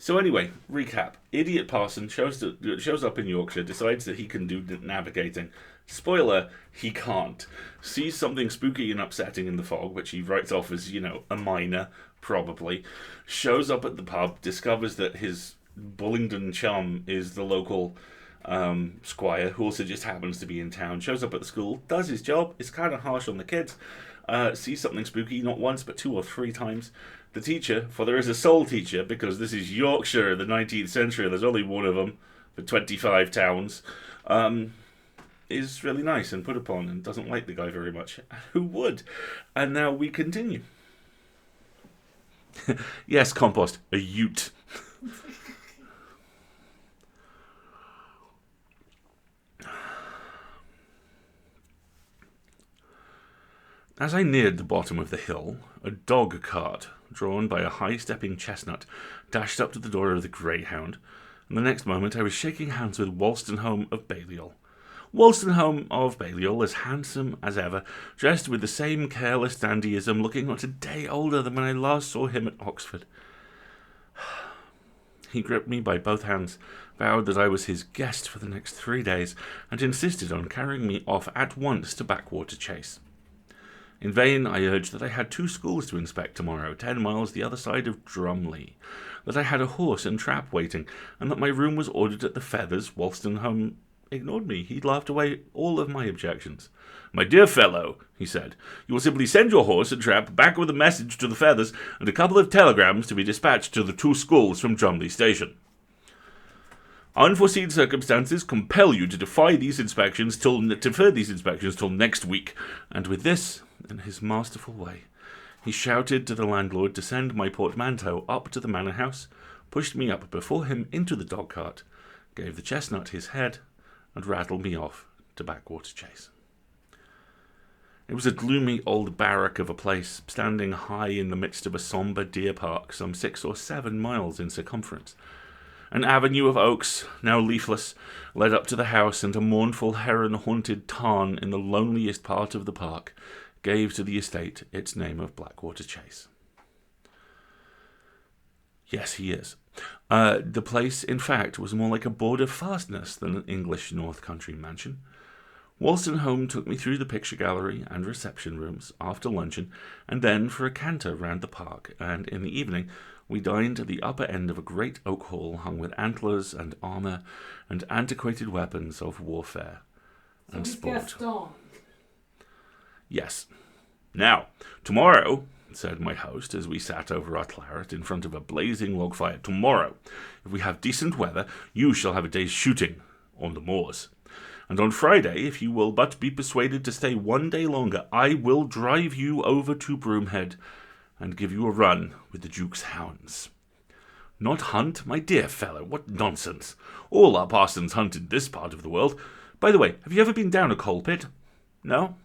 So anyway, recap. Idiot parson shows up in Yorkshire, decides that he can do navigating. Spoiler, he can't. Sees something spooky and upsetting in the fog, which he writes off as, a minor, probably. Shows up at the pub, discovers that his Bullingdon chum is the local squire, who also just happens to be in town. Shows up at the school, does his job, is kind of harsh on the kids. Sees something spooky, not once, but 2 or 3 times. The teacher, for there is a sole teacher, because this is Yorkshire, the 19th century, there's only one of them for 25 towns, is really nice and put upon and doesn't like the guy very much. Who would? And now we continue. Yes, compost, a ute. As I neared the bottom of the hill, a dog cart, drawn by a high-stepping chestnut, dashed up to the door of the Greyhound, and the next moment I was shaking hands with Wolstenholme of Balliol. Wolstenholme of Balliol, as handsome as ever, dressed with the same careless dandyism, looking not a day older than when I last saw him at Oxford. He gripped me by both hands, vowed that I was his guest for the next 3 days, and insisted on carrying me off at once to Backwater Chase. In vain I urged that I had 2 schools to inspect tomorrow, 10 miles the other side of Drumley, that I had a horse and trap waiting, and that my room was ordered at the Feathers. Wolstenholme ignored me. He laughed away all of my objections. "My dear fellow," he said, "you will simply send your horse and trap back with a message to the Feathers and a couple of telegrams to be dispatched to the 2 schools from Drumley Station. Unforeseen circumstances compel you to defer these inspections till next week." And with this, in his masterful way, he shouted to the landlord to send my portmanteau up to the manor house, pushed me up before him into the dog-cart, gave the chestnut his head, and rattled me off to Backwater Chase. It was a gloomy old barrack of a place, standing high in the midst of a sombre deer park, some 6 or 7 miles in circumference. An avenue of oaks, now leafless, led up to the house, and a mournful heron-haunted tarn in the loneliest part of the park gave to the estate its name of Backwater Chase. Yes, he is. The place, in fact, was more like a border fastness than an English North Country mansion. Wolstenholme took me through the picture gallery and reception rooms after luncheon, and then for a canter round the park, and in the evening we dined at the upper end of a great oak hall hung with antlers and armour and antiquated weapons of warfare and sport. Yes. "Now, tomorrow," said my host as we sat over our claret in front of a blazing log fire, "tomorrow, if we have decent weather, you shall have a day's shooting on the moors. And on Friday, if you will but be persuaded to stay 1 day longer, I will drive you over to Broomhead and give you a run with the Duke's hounds." "Not hunt, my dear fellow, what nonsense. All our parsons hunt in this part of the world. By the way, have you ever been down a coal pit? No?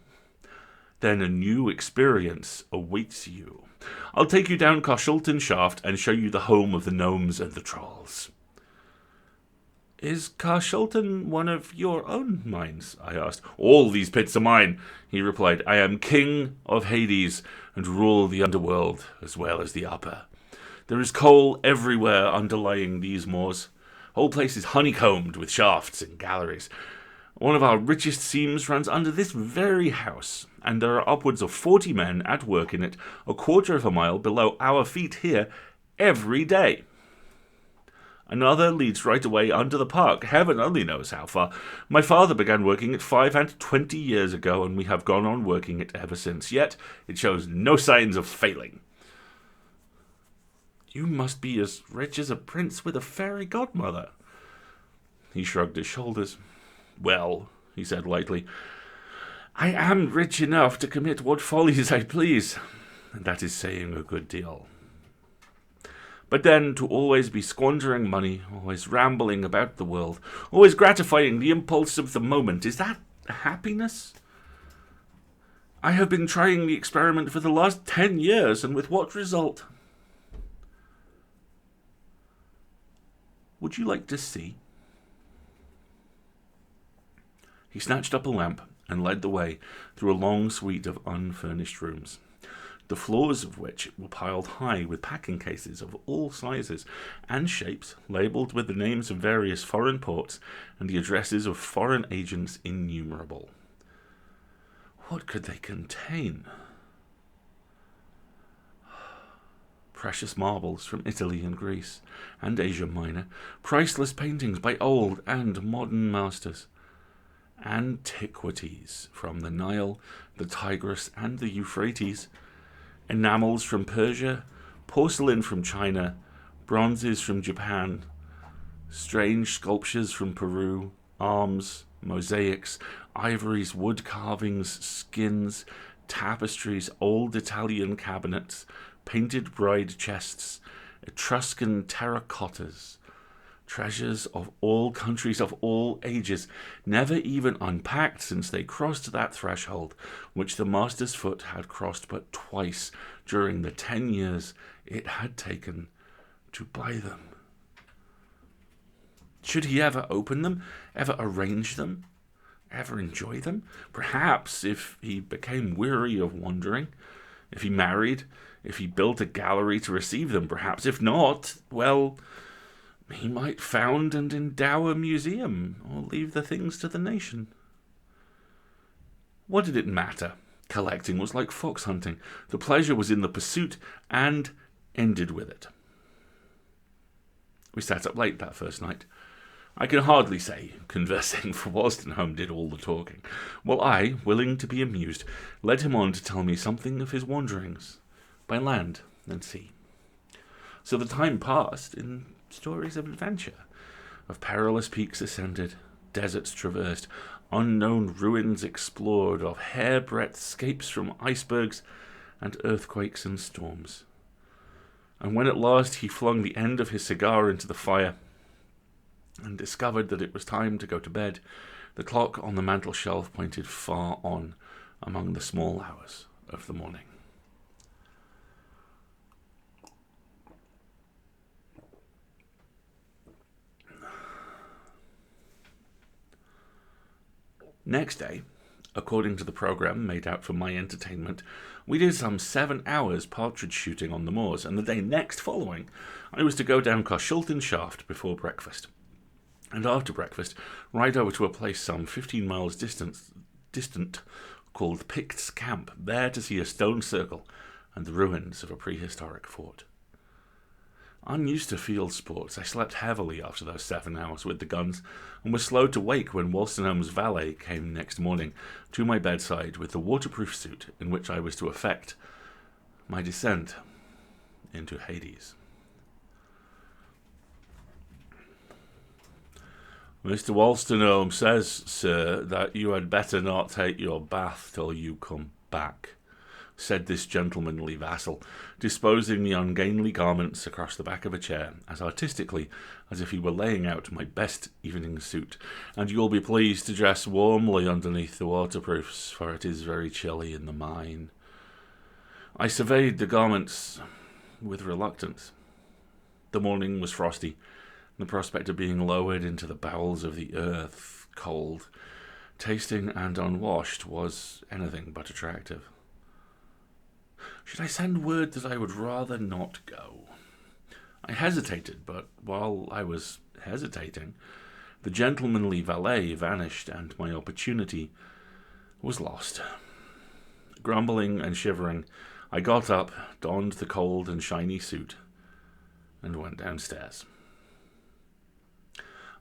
Then a new experience awaits you. I'll take you down Carshalton Shaft and show you the home of the gnomes and the trolls." "Is Carshalton one of your own mines?" I asked. "All these pits are mine," he replied. "I am king of Hades and rule the underworld as well as the upper. There is coal everywhere underlying these moors. Whole place is honeycombed with shafts and galleries. One of our richest seams runs under this very house, and there are upwards of 40 men at work in it, a quarter of a mile below our feet here, every day. Another leads right away under the park, heaven only knows how far. My father began working it 25 years ago, and we have gone on working it ever since, yet it shows no signs of failing." "You must be as rich as a prince with a fairy godmother." He shrugged his shoulders. "Well," he said lightly, "I am rich enough to commit what follies I please, and that is saying a good deal. But then to always be squandering money, always rambling about the world, always gratifying the impulse of the moment, is that happiness? I have been trying the experiment for the last 10 years, and with what result? Would you like to see?" He snatched up a lamp and led the way through a long suite of unfurnished rooms. the floors of which were piled high with packing cases of all sizes and shapes, labelled with the names of various foreign ports and the addresses of foreign agents innumerable. What could they contain? Precious marbles from Italy and Greece and Asia Minor, priceless paintings by old and modern masters, antiquities from the Nile, the Tigris, and the Euphrates, enamels from Persia, porcelain from China, bronzes from Japan, strange sculptures from Peru, arms, mosaics, ivories, wood carvings, skins, tapestries, old Italian cabinets, painted bride chests, Etruscan terracottas, treasures of all countries, of all ages, never even unpacked since they crossed that threshold, which the master's foot had crossed but twice during the 10 years it had taken to buy them. Should he ever open them, ever arrange them, ever enjoy them? Perhaps if he became weary of wandering, if he married, if he built a gallery to receive them, perhaps. If not, well, he might found and endow a museum, or leave the things to the nation. What did it matter? Collecting was like fox hunting. The pleasure was in the pursuit, and ended with it. We sat up late that first night. I can hardly say conversing, for Wolstenholme did all the talking, while I, willing to be amused, led him on to tell me something of his wanderings, by land and sea. So the time passed in stories of adventure, of perilous peaks ascended, deserts traversed, unknown ruins explored, of hairbreadth escapes from icebergs and earthquakes and storms. And when at last he flung the end of his cigar into the fire and discovered that it was time to go to bed, the clock on the mantel shelf pointed far on among the small hours of the morning. Next day, according to the programme made out for my entertainment, we did some 7 hours partridge shooting on the moors, and the day next following, I was to go down Carshalton Shaft before breakfast, and after breakfast, ride over to a place some 15 miles distant called Pict's Camp, there to see a stone circle and the ruins of a prehistoric fort. Unused to field sports, I slept heavily after those 7 hours with the guns, and was slow to wake when Wolstenholme's valet came next morning to my bedside with the waterproof suit in which I was to effect my descent into Hades. "Mr. Wolstenholme says, sir, that you had better not take your bath till you come back," said this gentlemanly vassal, disposing the ungainly garments across the back of a chair, as artistically as if he were laying out my best evening suit, "and you'll be pleased to dress warmly underneath the waterproofs, for it is very chilly in the mine." I surveyed the garments with reluctance. The morning was frosty, and the prospect of being lowered into the bowels of the earth, cold, tasting and unwashed, was anything but attractive. Should I send word that I would rather not go? I hesitated, but while I was hesitating, the gentlemanly valet vanished, and my opportunity was lost. Grumbling and shivering, I got up, donned the cold and shiny suit, and went downstairs.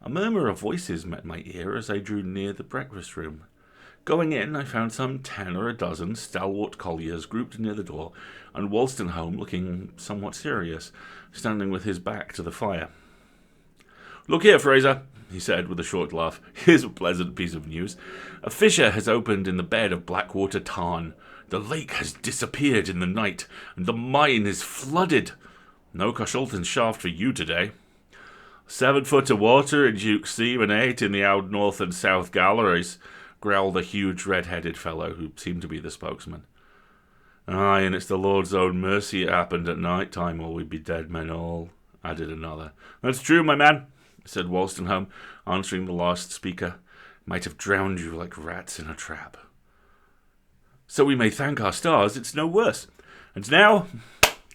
A murmur of voices met my ear as I drew near the breakfast room. Going in, I found some 10 or a dozen stalwart colliers grouped near the door, and Wolstenholme, looking somewhat serious, standing with his back to the fire. "Look here, Fraser," he said with a short laugh. "Here's a pleasant piece of news. A fissure has opened in the bed of Blackwater Tarn. The lake has disappeared in the night, and the mine is flooded. No Carshalton Shaft for you today. 7 foot of water in Duke's Seam and 8 in the Old North and South Galleries," growled a huge red-headed fellow who seemed to be the spokesman. "Aye, and it's the Lord's own mercy it happened at night time, or we'd be dead men all," added another. "That's true, my man," said Wolstenholme, answering the last speaker. "Might have drowned you like rats in a trap." "So we may thank our stars it's no worse. And now,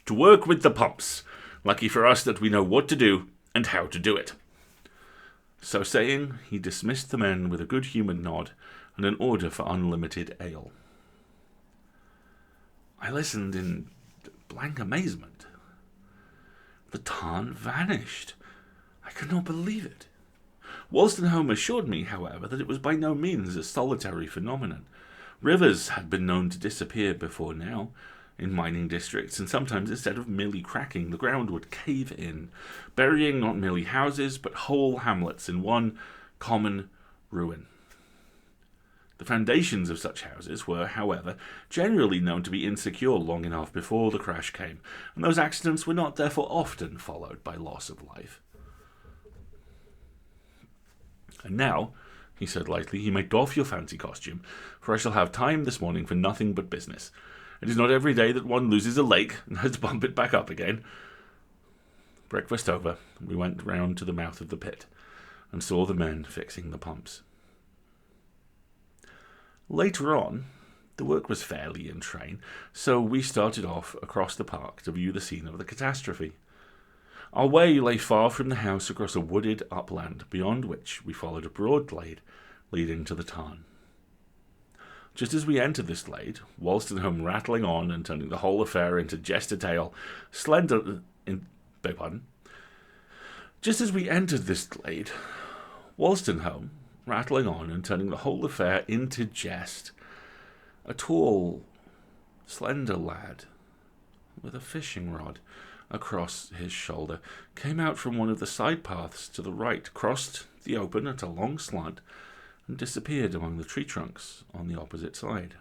to work with the pumps. Lucky for us that we know what to do and how to do it." So saying, he dismissed the men with a good-humoured nod and an order for unlimited ale. I listened in blank amazement. The tarn vanished. I could not believe it. Wolstenholme assured me, however, that it was by no means a solitary phenomenon. Rivers had been known to disappear before now in mining districts, and sometimes instead of merely cracking, the ground would cave in, burying not merely houses, but whole hamlets in one common ruin. The foundations of such houses were, however, generally known to be insecure long enough before the crash came, and those accidents were not therefore often followed by loss of life. "And now," he said lightly, "you may doff your fancy costume, for I shall have time this morning for nothing but business. It is not every day that one loses a leg and has to bump it back up again." Breakfast over, we went round to the mouth of the pit and saw the men fixing the pumps. Later on, the work was fairly in train, so we started off across the park to view the scene of the catastrophe. Our way lay far from the house across a wooded upland, beyond which we followed a broad glade leading to the tarn. Just as we entered this glade, Wolstenholme rattling on and turning the whole affair into jest a tale, Just as we entered this glade, Wolstenholme rattling on and turning the whole affair into jest, a tall, slender lad with a fishing rod across his shoulder came out from one of the side paths to the right, crossed the open at a long slant, and disappeared among the tree trunks on the opposite side.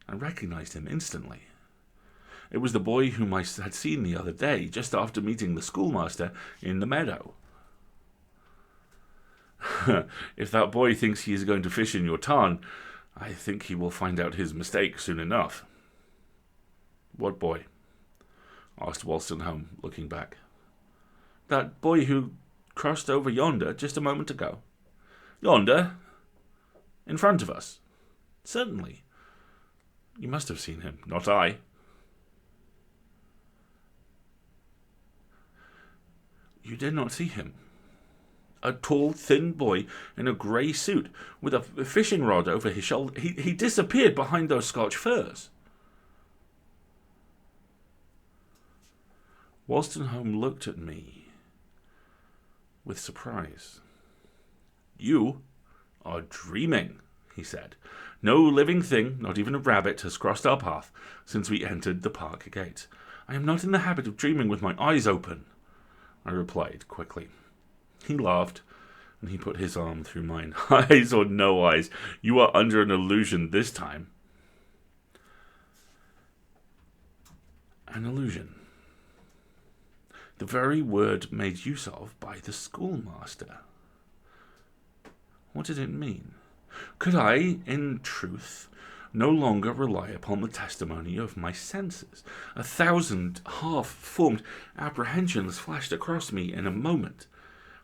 I recognized him instantly. It was the boy whom I had seen the other day, just after meeting the schoolmaster in the meadow. "If that boy thinks he is going to fish in your tarn, I think he will find out his mistake soon enough." "What boy?" asked Wolstenholme, looking back. "That boy who crossed over yonder just a moment ago." "Yonder? In front of us?" "Certainly. You must have seen him, not I." "You did not see him? A tall, thin boy in a grey suit, with a fishing rod over his shoulder. He disappeared behind those Scotch firs." Wolstenholme looked at me with surprise. "You are dreaming," he said. "No living thing, not even a rabbit, has crossed our path since we entered the park gates." "I am not in the habit of dreaming with my eyes open," I replied quickly. He laughed, and he put his arm through mine. "Eyes or no eyes, you are under an illusion this time." An illusion. The very word made use of by the schoolmaster. What did it mean? Could I, in truth, no longer rely upon the testimony of my senses? 1,000 half-formed apprehensions flashed across me in a moment.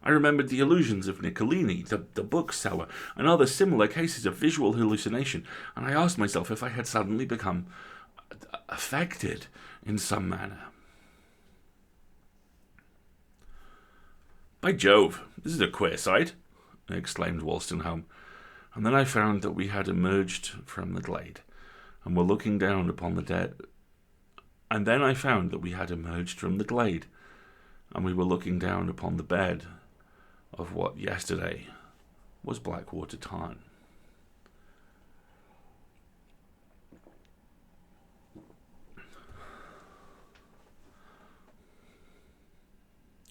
I remembered the illusions of Niccolini, the bookseller, and other similar cases of visual hallucination, and I asked myself if I had suddenly become affected in some manner. "By Jove, this is a queer sight," exclaimed Wolstenholme, and then I found that we had emerged from the glade, and were looking down upon the bed of what yesterday was Blackwater Tarn.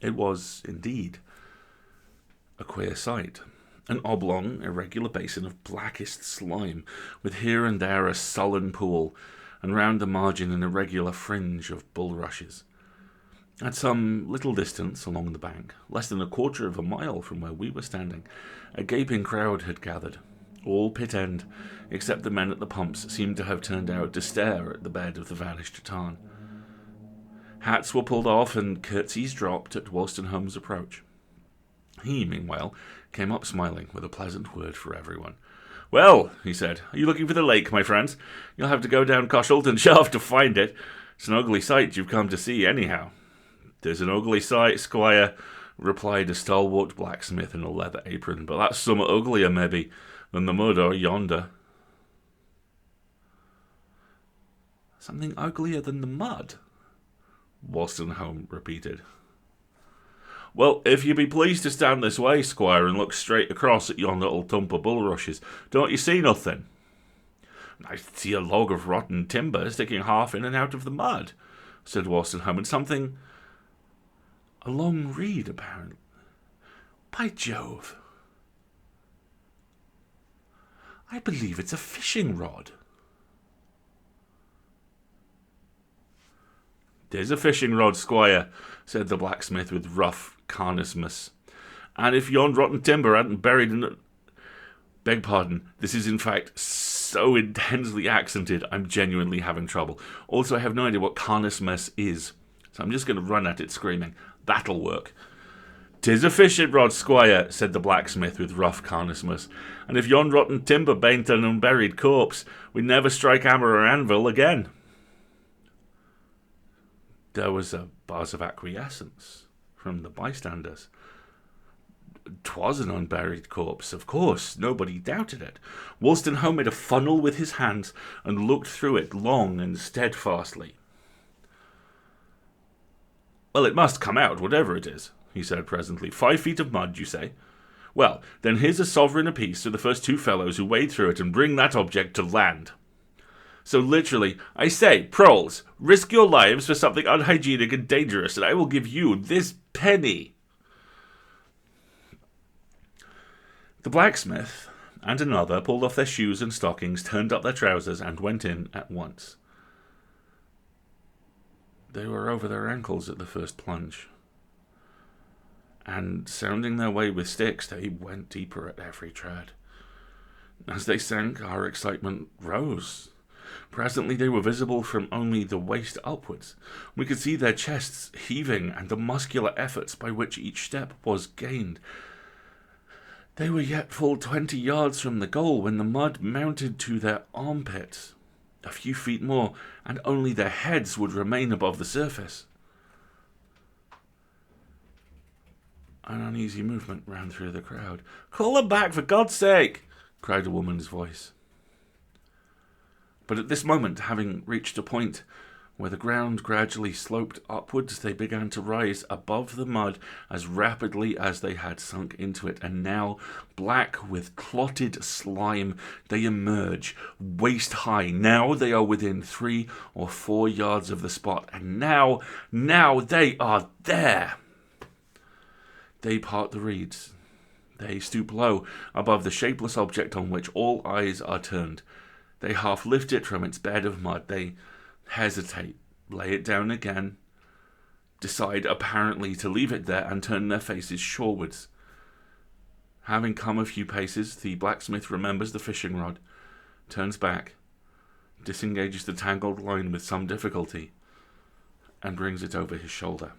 It was, indeed, a queer sight. An oblong, irregular basin of blackest slime, with here and there a sullen pool, and round the margin an irregular fringe of bulrushes. At some little distance along the bank, less than a quarter of a mile from where we were standing, a gaping crowd had gathered. All pit end, except the men at the pumps, seemed to have turned out to stare at the bed of the vanished tarn. Hats were pulled off and curtsies dropped at Wolstenholme's approach. He, meanwhile, came up smiling with a pleasant word for everyone. Well, he said, are you looking for the lake, my friends? You'll have to go down Coshalton Shaft to find it. It's an ugly sight you've come to see, anyhow. 'Tis an ugly sight, squire, replied a stalwart blacksmith in a leather apron, but that's somewhat uglier, maybe, than the mud or yonder. Something uglier than the mud? Wolstenholme repeated. Well, if you be pleased to stand this way, squire, and look straight across at yon little clump of bulrushes, don't you see nothing? I see a log of rotten timber sticking half in and out of the mud, said Wolstenholme, and something... a long reed, apparently. By Jove! I believe it's a fishing rod. 'Tis a fishing rod, squire, said the blacksmith with rough carelessness. And if yon rotten timber hadn't buried in it... Beg pardon, this is in fact so intensely accented, I'm genuinely having trouble. Also, I have no idea what carelessness is, so I'm just going to run at it screaming. That'll work. 'Tis a fishing rod, squire, said the blacksmith with rough carelessness. And if yon rotten timber bain't an unburied corpse, we'd never strike hammer or anvil again. There was a buzz of acquiescence from the bystanders. 'Twas an unburied corpse, of course. Nobody doubted it. Wolstenholme made a funnel with his hands and looked through it long and steadfastly. Well, it must come out, whatever it is, he said presently. 5 feet of mud, you say? Well, then here's a sovereign apiece to the first 2 fellows who wade through it and bring that object to land. So literally, I say, proles, risk your lives for something unhygienic and dangerous, and I will give you this penny. The blacksmith and another pulled off their shoes and stockings, turned up their trousers, and went in at once. They were over their ankles at the first plunge, and sounding their way with sticks, they went deeper at every tread. As they sank, our excitement rose. Presently they were visible from only the waist upwards. We could see their chests heaving and the muscular efforts by which each step was gained. They were yet full 20 yards from the goal when the mud mounted to their armpits. A few feet more, and only their heads would remain above the surface. An uneasy movement ran through the crowd. "Call them back, for God's sake!" cried a woman's voice. But at this moment, having reached a point where the ground gradually sloped upwards, they began to rise above the mud as rapidly as they had sunk into it, and now, black with clotted slime, they emerge, waist high. Now they are within 3 or 4 yards of the spot, and now they are there. They part the reeds. They stoop low above the shapeless object on which all eyes are turned. They half lift it from its bed of mud. They hesitate, lay it down again, decide apparently to leave it there, and turn their faces shorewards. Having come a few paces, the blacksmith remembers the fishing rod, turns back, disengages the tangled line with some difficulty, and brings it over his shoulder.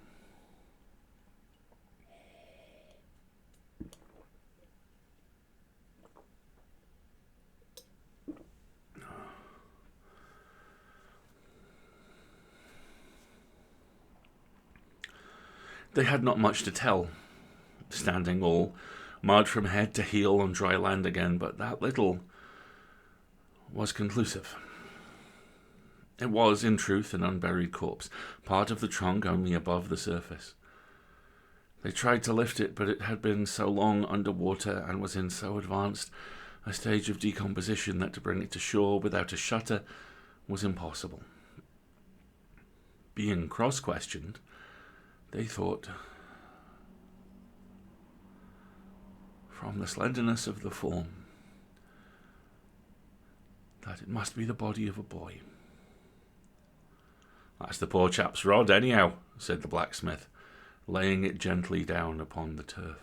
They had not much to tell, standing all mud from head to heel on dry land again, but that little was conclusive. It was, in truth, an unburied corpse, part of the trunk only above the surface. They tried to lift it, but it had been so long under water and was in so advanced a stage of decomposition that to bring it to shore without a shutter was impossible. Being cross-questioned, they thought, from the slenderness of the form, that it must be the body of a boy. "That's the poor chap's rod, anyhow," said the blacksmith, laying it gently down upon the turf.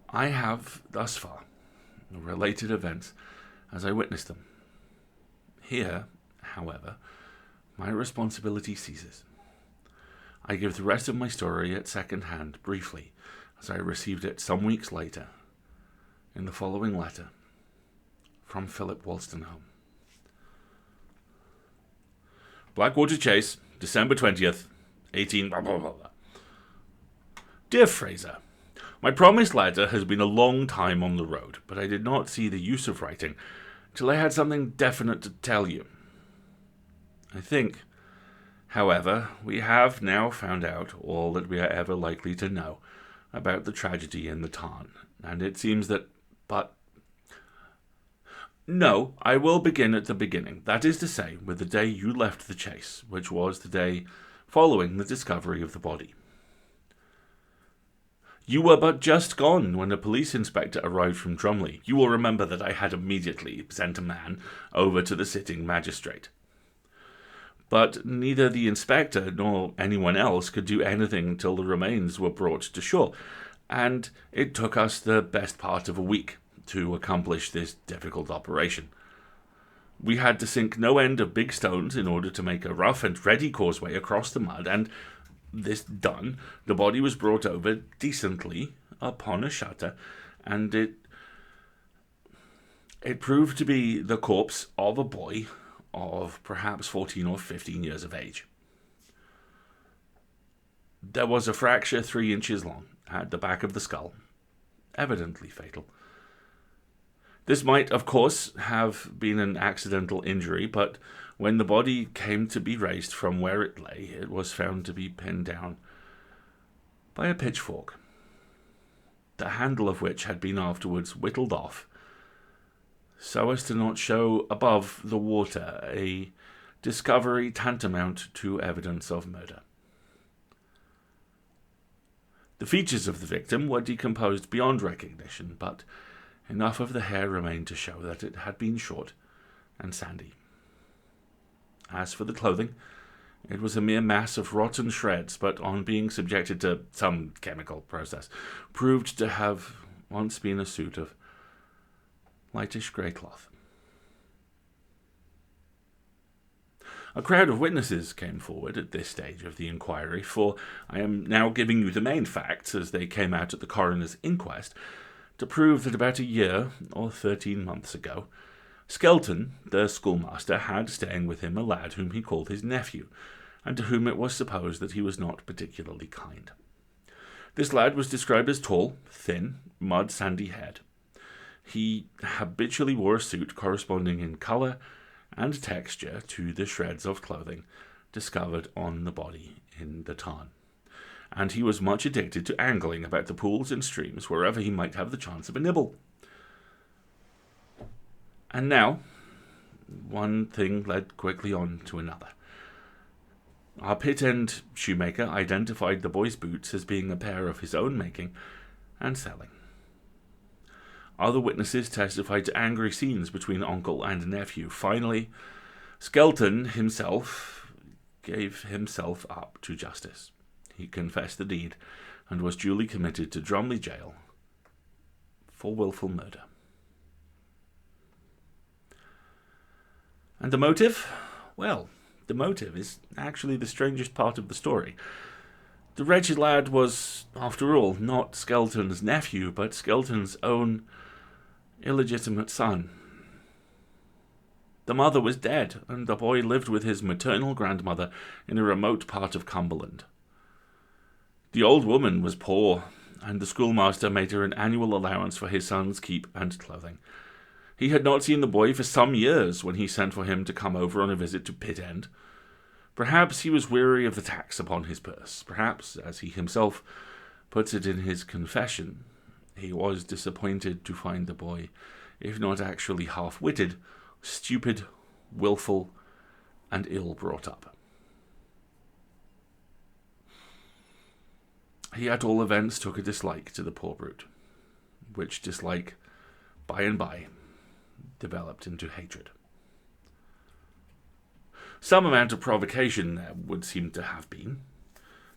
I have, thus far, related events as I witnessed them. Here, however, my responsibility ceases. I give the rest of my story at second hand, briefly, as I received it some weeks later, in the following letter from Philip Wolstenholme. Blackwater Chase, December 20th, 18... blah, blah, blah, blah. Dear Fraser, my promised letter has been a long time on the road, but I did not see the use of writing till I had something definite to tell you. I think, however, we have now found out all that we are ever likely to know about the tragedy in the tarn, and it seems that... No, I will begin at the beginning, that is to say, with the day you left the chase, which was the day following the discovery of the body. You were but just gone when a police inspector arrived from Drumley. You will remember that I had immediately sent a man over to the sitting magistrate. But neither the inspector nor anyone else could do anything till the remains were brought to shore, and it took us the best part of a week to accomplish this difficult operation. We had to sink no end of big stones in order to make a rough and ready causeway across the mud, and this done, the body was brought over decently upon a shutter, and it proved to be the corpse of a boy of perhaps 14 or 15 years of age. There was a fracture 3 inches long at the back of the skull, evidently fatal. This might, of course, have been an accidental injury, but when the body came to be raised from where it lay, it was found to be pinned down by a pitchfork, the handle of which had been afterwards whittled off, so as to not show above the water, a discovery tantamount to evidence of murder. The features of the victim were decomposed beyond recognition, but enough of the hair remained to show that it had been short and sandy. As for the clothing, it was a mere mass of rotten shreds, but on being subjected to some chemical process, proved to have once been a suit of lightish grey cloth. A crowd of witnesses came forward at this stage of the inquiry, for I am now giving you the main facts as they came out at the coroner's inquest, to prove that about a year or 13 months ago, Skelton, the schoolmaster, had staying with him a lad whom he called his nephew, and to whom it was supposed that he was not particularly kind. This lad was described as tall, thin, mud sandy-haired. He habitually wore a suit corresponding in colour and texture to the shreds of clothing discovered on the body in the tarn, and he was much addicted to angling about the pools and streams wherever he might have the chance of a nibble. And now, one thing led quickly on to another. Our pit-end shoemaker identified the boy's boots as being a pair of his own making and selling. Other witnesses testified to angry scenes between uncle and nephew. Finally, Skelton himself gave himself up to justice. He confessed the deed and was duly committed to Drumley Jail for wilful murder. And the motive? Well, the motive is actually the strangest part of the story. The wretched lad was, after all, not Skelton's nephew, but Skelton's own illegitimate son. The mother was dead, and the boy lived with his maternal grandmother in a remote part of Cumberland. The old woman was poor, and the schoolmaster made her an annual allowance for his son's keep and clothing. He had not seen the boy for some years when he sent for him to come over on a visit to Pit End. Perhaps he was weary of the tax upon his purse. Perhaps, as he himself puts it in his confession, he was disappointed to find the boy, if not actually half-witted, stupid, wilful, and ill brought up. He at all events took a dislike to the poor brute, which dislike, by and by, developed into hatred. Some amount of provocation there would seem to have been.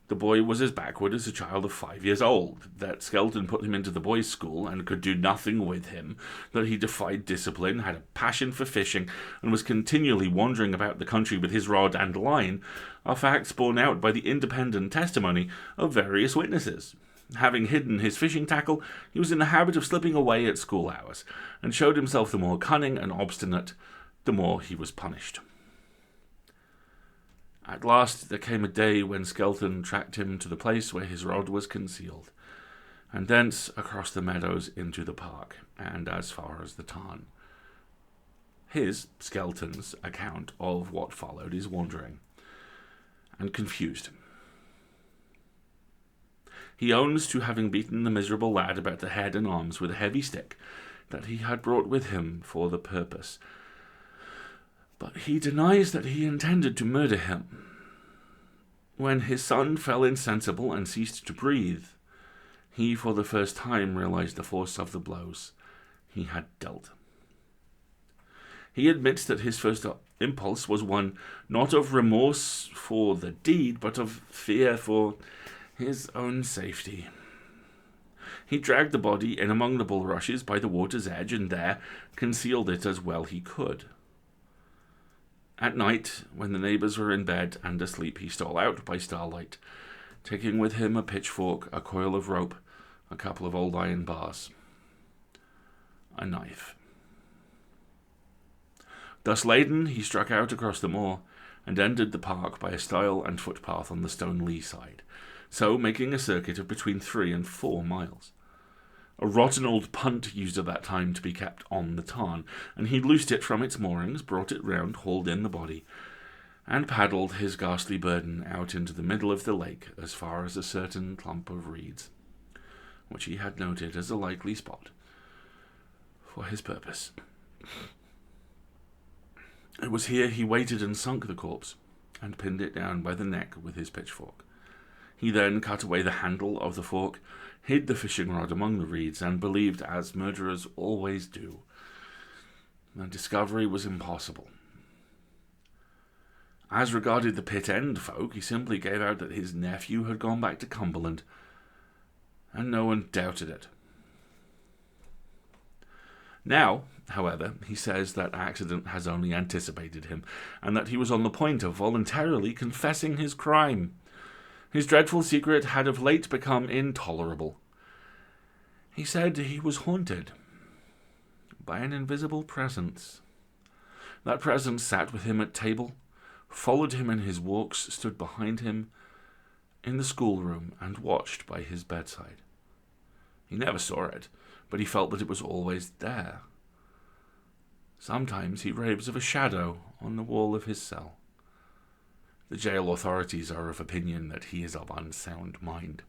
The boy was as backward as a child of 5 years old, that Skelton put him into the boys' school and could do nothing with him, that he defied discipline, had a passion for fishing, and was continually wandering about the country with his rod and line, are facts borne out by the independent testimony of various witnesses. Having hidden his fishing tackle, he was in the habit of slipping away at school hours, and showed himself the more cunning and obstinate, the more he was punished. At last there came a day when Skelton tracked him to the place where his rod was concealed, and thence across the meadows into the park, and as far as the tarn. His, Skelton's, account of what followed is wandering and confused. He owns to having beaten the miserable lad about the head and arms with a heavy stick that he had brought with him for the purpose, but he denies that he intended to murder him. When his son fell insensible and ceased to breathe, he for the first time realized the force of the blows he had dealt. He admits that his first impulse was one not of remorse for the deed, but of fear for his own safety. He dragged the body in among the bulrushes by the water's edge, and there concealed it as well he could. At night, when the neighbours were in bed and asleep, he stole out by starlight, taking with him a pitchfork, a coil of rope, a couple of old iron bars, a knife. Thus laden, he struck out across the moor, and entered the park by a stile and footpath on the stone lee side, so making a circuit of between 3 and 4 miles. A rotten old punt used at that time to be kept on the tarn, and he loosed it from its moorings, brought it round, hauled in the body, and paddled his ghastly burden out into the middle of the lake as far as a certain clump of reeds, which he had noted as a likely spot for his purpose. It was here he waited and sunk the corpse, and pinned it down by the neck with his pitchfork. He then cut away the handle of the fork, hid the fishing rod among the reeds, and believed, as murderers always do, that discovery was impossible. As regarded the Pit End folk, he simply gave out that his nephew had gone back to Cumberland, and no one doubted it. Now, however, he says that accident has only anticipated him, and that he was on the point of voluntarily confessing his crime. His dreadful secret had of late become intolerable. He said he was haunted by an invisible presence. That presence sat with him at table, followed him in his walks, stood behind him in the schoolroom, and watched by his bedside. He never saw it, but he felt that it was always there. Sometimes he raves of a shadow on the wall of his cell. The jail authorities are of opinion that he is of unsound mind.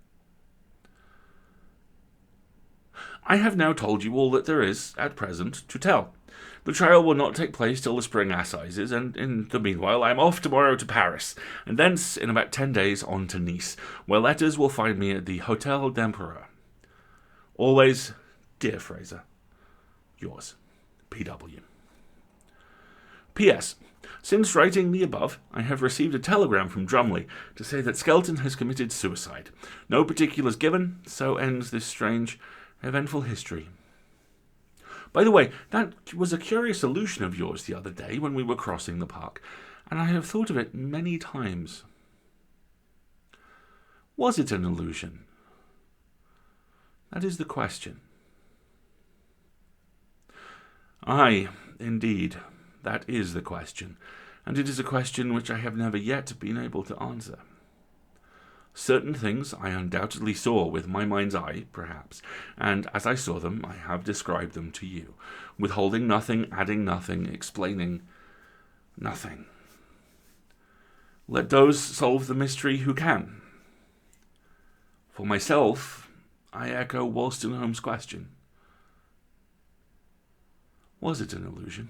I have now told you all that there is, at present, to tell. The trial will not take place till the spring assizes, and in the meanwhile I am off tomorrow to Paris, and thence in about 10 days on to Nice, where letters will find me at the Hotel d'Empereur. Always, dear Fraser, yours, P.W. P.S. Since writing the above, I have received a telegram from Drumley to say that Skelton has committed suicide. No particulars given, so ends this strange, eventful history. By the way, that was a curious illusion of yours the other day when we were crossing the park, and I have thought of it many times. Was it an illusion? That is the question. Aye, indeed, that is the question, and it is a question which I have never yet been able to answer. Certain things I undoubtedly saw with my mind's eye, perhaps, and as I saw them, I have described them to you, withholding nothing, adding nothing, explaining nothing. Let those solve the mystery who can. For myself, I echo Wolstenholme's question. Was it an illusion?